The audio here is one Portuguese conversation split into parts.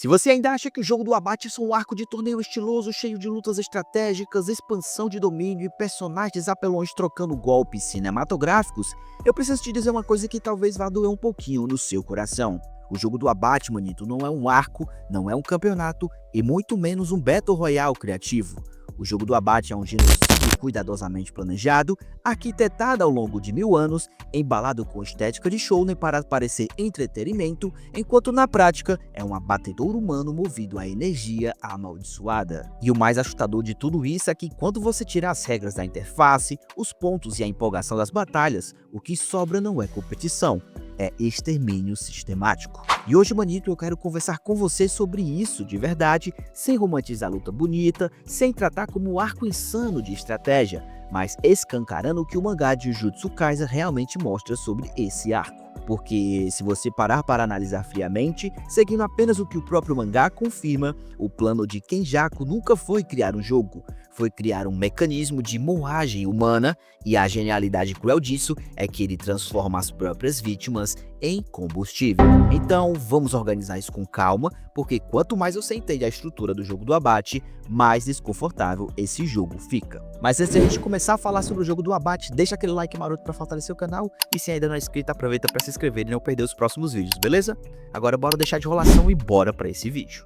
Se você ainda acha que o jogo do abate é só um arco de torneio estiloso, cheio de lutas estratégicas, expansão de domínio e personagens apelões trocando golpes cinematográficos, eu preciso te dizer uma coisa que talvez vá doer um pouquinho no seu coração. O jogo do abate, manito, não é um arco, não é um campeonato e muito menos um Battle Royale criativo. O jogo do abate é um genocídio cuidadosamente planejado, arquitetado ao longo de 1000 anos, embalado com estética de shounen para parecer entretenimento, enquanto na prática é um abatedor humano movido à energia amaldiçoada. E o mais assustador de tudo isso é que quando você tira as regras da interface, os pontos e a empolgação das batalhas, o que sobra não é competição, é extermínio sistemático. E hoje, manito, eu quero conversar com você sobre isso de verdade, sem romantizar a luta bonita, sem tratar como um arco insano de estratégia, mas escancarando o que o mangá de Jujutsu Kaisen realmente mostra sobre esse arco. Porque se você parar para analisar friamente, seguindo apenas o que o próprio mangá confirma, o plano de Kenjaku nunca foi criar um jogo, foi criar um mecanismo de moagem humana, e a genialidade cruel disso é que ele transforma as próprias vítimas em combustível. Então vamos organizar isso com calma, porque quanto mais você entende a estrutura do jogo do abate, mais desconfortável esse jogo fica. Mas antes de a gente começar a falar sobre o jogo do abate, deixa aquele like maroto para fortalecer o canal, e se ainda não é inscrito, aproveita para se inscrever e não perder os próximos vídeos, beleza? Agora bora deixar de enrolação e bora para esse vídeo.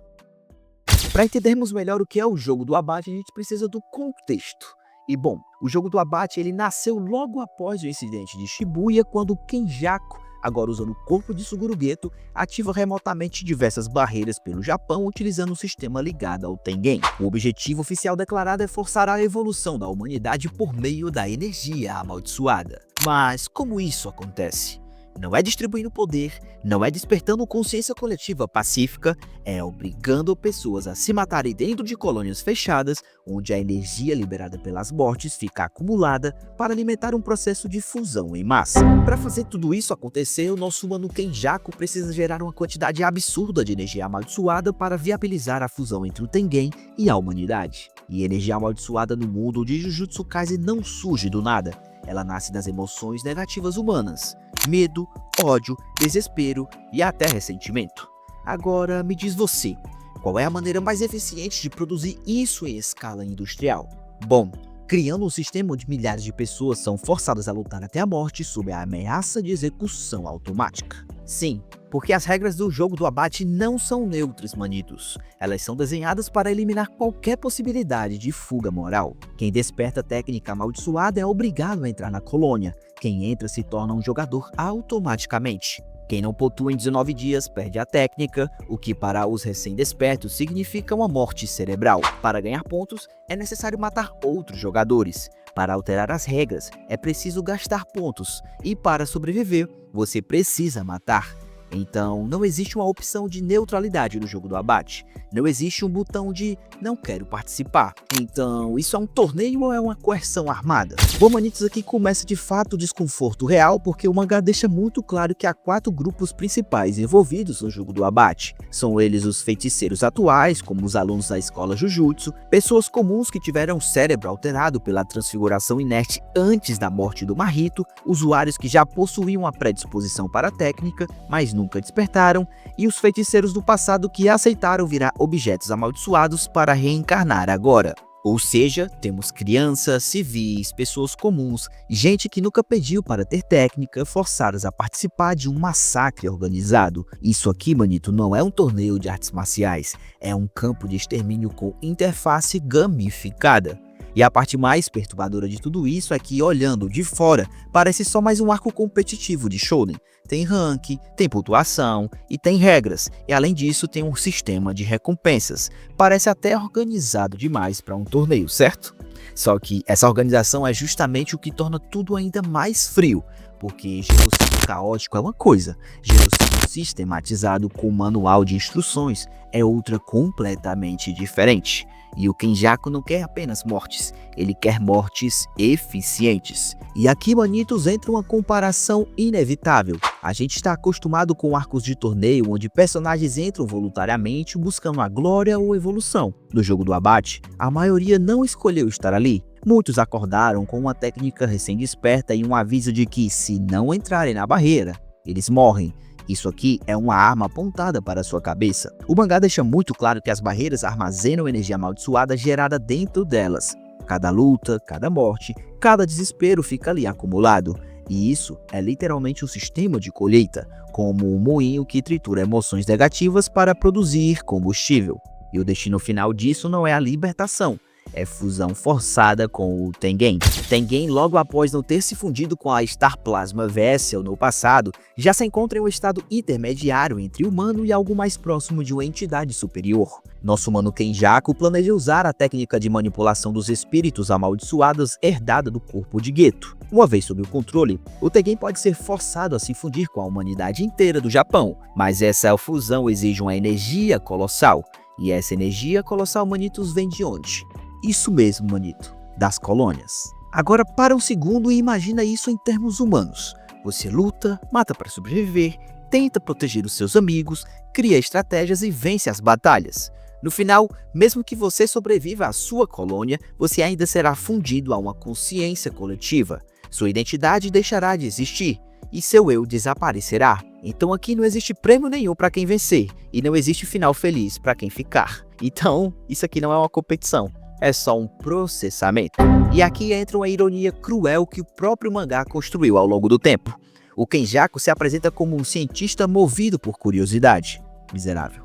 Para entendermos melhor o que é o jogo do abate, a gente precisa do contexto. E bom, o jogo do abate ele nasceu logo após o incidente de Shibuya, quando Kenjaku, agora usando o corpo de Suguru Geto, ativa remotamente diversas barreiras pelo Japão utilizando um sistema ligado ao Tengen. O objetivo oficial declarado é forçar a evolução da humanidade por meio da energia amaldiçoada. Mas como isso acontece? Não é distribuindo poder, não é despertando consciência coletiva pacífica, é obrigando pessoas a se matarem dentro de colônias fechadas, onde a energia liberada pelas mortes fica acumulada para alimentar um processo de fusão em massa. Para fazer tudo isso acontecer, o nosso humano Kenjaku precisa gerar uma quantidade absurda de energia amaldiçoada para viabilizar a fusão entre o Tengen e a humanidade. E energia amaldiçoada no mundo de Jujutsu Kaisen não surge do nada. Ela nasce das emoções negativas humanas, medo, ódio, desespero e até ressentimento. Agora me diz você, qual é a maneira mais eficiente de produzir isso em escala industrial? Bom, criando um sistema onde milhares de pessoas são forçadas a lutar até a morte sob a ameaça de execução automática. Sim, porque as regras do jogo do abate não são neutras, manitos. Elas são desenhadas para eliminar qualquer possibilidade de fuga moral. Quem desperta a técnica amaldiçoada é obrigado a entrar na colônia. Quem entra se torna um jogador automaticamente. Quem não pontua em 19 dias perde a técnica, o que para os recém-despertos significa uma morte cerebral. Para ganhar pontos, é necessário matar outros jogadores. Para alterar as regras, é preciso gastar pontos. E para sobreviver, você precisa matar. Então, não existe uma opção de neutralidade no jogo do abate. Não existe um botão de não quero participar. Então, isso é um torneio ou é uma coerção armada? Bom, manitos, aqui começa de fato o desconforto real, porque o mangá deixa muito claro que há 4 grupos principais envolvidos no jogo do abate. São eles os feiticeiros atuais, como os alunos da escola Jujutsu, pessoas comuns que tiveram o cérebro alterado pela transfiguração inerte antes da morte do Mahito, usuários que já possuíam a predisposição para a técnica, mas nunca despertaram, e os feiticeiros do passado que aceitaram virar objetos amaldiçoados para reencarnar agora. Ou seja, temos crianças, civis, pessoas comuns, gente que nunca pediu para ter técnica, forçadas a participar de um massacre organizado. Isso aqui, manito, não é um torneio de artes marciais, é um campo de extermínio com interface gamificada. E a parte mais perturbadora de tudo isso é que, olhando de fora, parece só mais um arco competitivo de shounen. Tem rank, tem pontuação e tem regras, e além disso tem um sistema de recompensas. Parece até organizado demais para um torneio, certo? Só que essa organização é justamente o que torna tudo ainda mais frio, porque genocídio caótico é uma coisa, genocídio sistematizado com manual de instruções é outra completamente diferente. E o Kenjaku não quer apenas mortes, ele quer mortes eficientes. E aqui, manitos, entra uma comparação inevitável. A gente está acostumado com arcos de torneio onde personagens entram voluntariamente buscando a glória ou evolução. No jogo do abate, a maioria não escolheu estar ali. Muitos acordaram com uma técnica recém-desperta e um aviso de que, se não entrarem na barreira, eles morrem. Isso aqui é uma arma apontada para sua cabeça. O mangá deixa muito claro que as barreiras armazenam energia amaldiçoada gerada dentro delas. Cada luta, cada morte, cada desespero fica ali acumulado. E isso é literalmente um sistema de colheita, como um moinho que tritura emoções negativas para produzir combustível. E o destino final disso não é a libertação, é fusão forçada com o Tengen. Tengen, logo após não ter se fundido com a Star Plasma Vessel no passado, já se encontra em um estado intermediário entre humano e algo mais próximo de uma entidade superior. Nosso humano Kenjaku planeja usar a técnica de manipulação dos espíritos amaldiçoados herdada do corpo de Geto. Uma vez sob o controle, o Tengen pode ser forçado a se fundir com a humanidade inteira do Japão, mas essa fusão exige uma energia colossal. E essa energia colossal, manitos, vem de onde? Isso mesmo, manito, das colônias. Agora para um segundo e imagina isso em termos humanos. Você luta, mata para sobreviver, tenta proteger os seus amigos, cria estratégias e vence as batalhas. No final, mesmo que você sobreviva à sua colônia, você ainda será fundido a uma consciência coletiva. Sua identidade deixará de existir e seu eu desaparecerá. Então aqui não existe prêmio nenhum para quem vencer e não existe final feliz para quem ficar. Então, isso aqui não é uma competição. É só um processamento. E aqui entra uma ironia cruel que o próprio mangá construiu ao longo do tempo. O Kenjaku se apresenta como um cientista movido por curiosidade. Miserável.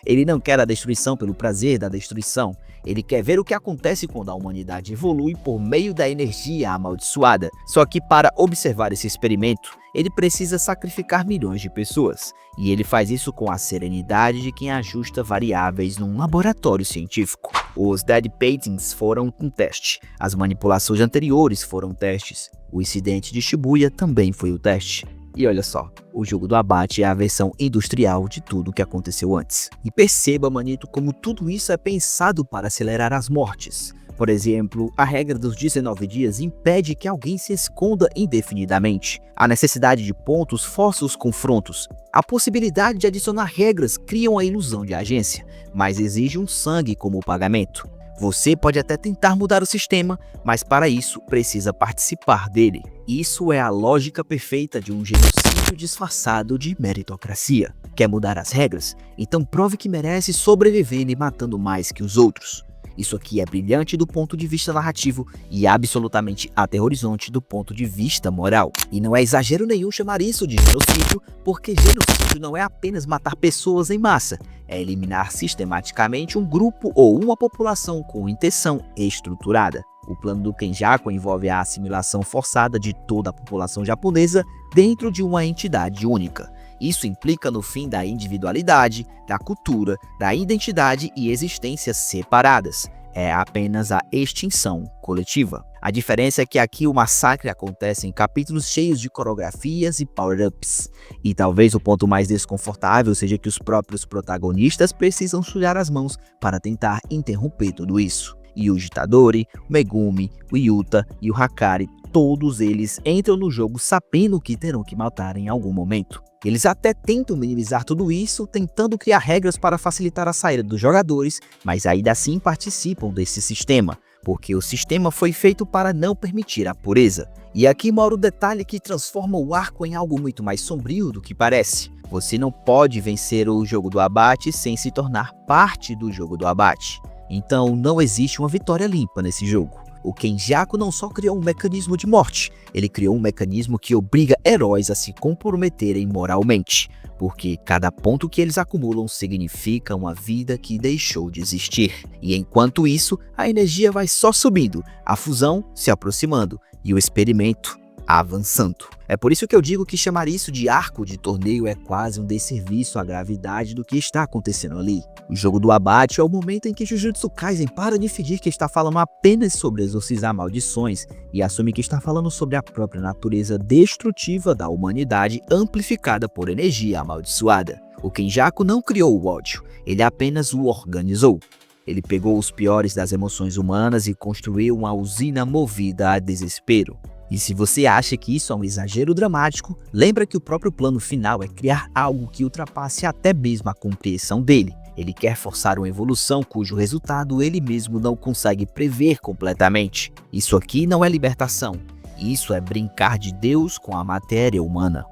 Ele não quer a destruição pelo prazer da destruição. Ele quer ver o que acontece quando a humanidade evolui por meio da energia amaldiçoada. Só que para observar esse experimento, ele precisa sacrificar milhões de pessoas. E ele faz isso com a serenidade de quem ajusta variáveis num laboratório científico. Os Dead Paintings foram um teste. As manipulações anteriores foram testes. O incidente de Shibuya também foi o teste. E olha só, o jogo do abate é a versão industrial de tudo o que aconteceu antes. E perceba, manito, como tudo isso é pensado para acelerar as mortes. Por exemplo, a regra dos 19 dias impede que alguém se esconda indefinidamente. A necessidade de pontos força os confrontos. A possibilidade de adicionar regras cria uma ilusão de agência, mas exige um sangue como pagamento. Você pode até tentar mudar o sistema, mas para isso precisa participar dele. Isso é a lógica perfeita de um genocídio disfarçado de meritocracia. Quer mudar as regras? Então prove que merece sobreviver e matando mais que os outros. Isso aqui é brilhante do ponto de vista narrativo e absolutamente aterrorizante do ponto de vista moral. E não é exagero nenhum chamar isso de genocídio, porque genocídio não é apenas matar pessoas em massa, é eliminar sistematicamente um grupo ou uma população com intenção estruturada. O plano do Kenjaku envolve a assimilação forçada de toda a população japonesa dentro de uma entidade única. Isso implica no fim da individualidade, da cultura, da identidade e existências separadas. É apenas a extinção coletiva. A diferença é que aqui o massacre acontece em capítulos cheios de coreografias e power-ups. E talvez o ponto mais desconfortável seja que os próprios protagonistas precisam sujar as mãos para tentar interromper tudo isso. E o Itadori, o Megumi, o Yuta e o Hakari, todos eles entram no jogo sabendo que terão que matar em algum momento. Eles até tentam minimizar tudo isso, tentando criar regras para facilitar a saída dos jogadores, mas ainda assim participam desse sistema, porque o sistema foi feito para não permitir a pureza. E aqui mora o detalhe que transforma o arco em algo muito mais sombrio do que parece. Você não pode vencer o jogo do abate sem se tornar parte do jogo do abate. Então não existe uma vitória limpa nesse jogo. O Kenjaku não só criou um mecanismo de morte, ele criou um mecanismo que obriga heróis a se comprometerem moralmente, porque cada ponto que eles acumulam significa uma vida que deixou de existir. E enquanto isso, a energia vai só subindo, a fusão se aproximando e o experimento avançando. É por isso que eu digo que chamar isso de arco de torneio é quase um desserviço à gravidade do que está acontecendo ali. O jogo do abate é o momento em que Jujutsu Kaisen para de fingir que está falando apenas sobre exorcizar maldições e assume que está falando sobre a própria natureza destrutiva da humanidade amplificada por energia amaldiçoada. O Kenjaku não criou o ódio, ele apenas o organizou. Ele pegou os piores das emoções humanas e construiu uma usina movida a desespero. E se você acha que isso é um exagero dramático, lembra que o próprio plano final é criar algo que ultrapasse até mesmo a compreensão dele. Ele quer forçar uma evolução cujo resultado ele mesmo não consegue prever completamente. Isso aqui não é libertação, isso é brincar de Deus com a matéria humana.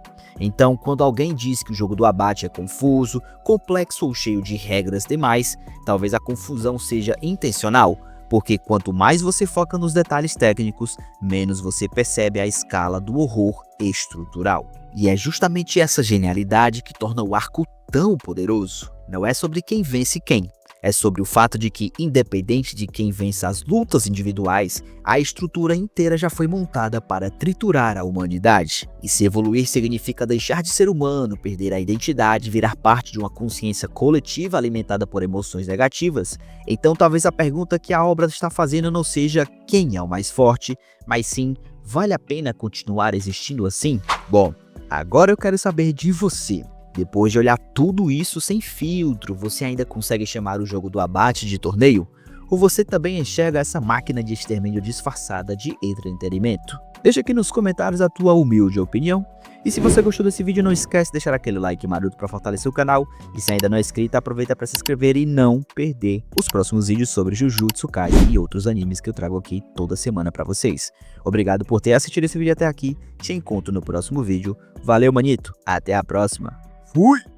Então, quando alguém diz que o jogo do abate é confuso, complexo ou cheio de regras demais, talvez a confusão seja intencional, porque quanto mais você foca nos detalhes técnicos, menos você percebe a escala do horror estrutural. E é justamente essa genialidade que torna o arco tão poderoso. Não é sobre quem vence quem. É sobre o fato de que, independente de quem vença as lutas individuais, a estrutura inteira já foi montada para triturar a humanidade. E se evoluir significa deixar de ser humano, perder a identidade, virar parte de uma consciência coletiva alimentada por emoções negativas, então talvez a pergunta que a obra está fazendo não seja quem é o mais forte, mas sim, vale a pena continuar existindo assim? Bom, agora eu quero saber de você. Depois de olhar tudo isso sem filtro, você ainda consegue chamar o jogo do abate de torneio? Ou você também enxerga essa máquina de extermínio disfarçada de entretenimento? Deixa aqui nos comentários a tua humilde opinião. E se você gostou desse vídeo, não esquece de deixar aquele like maroto para fortalecer o canal. E se ainda não é inscrito, aproveita para se inscrever e não perder os próximos vídeos sobre Jujutsu Kaisen e outros animes que eu trago aqui toda semana para vocês. Obrigado por ter assistido esse vídeo até aqui. Te encontro no próximo vídeo. Valeu, manito. Até a próxima. Fui!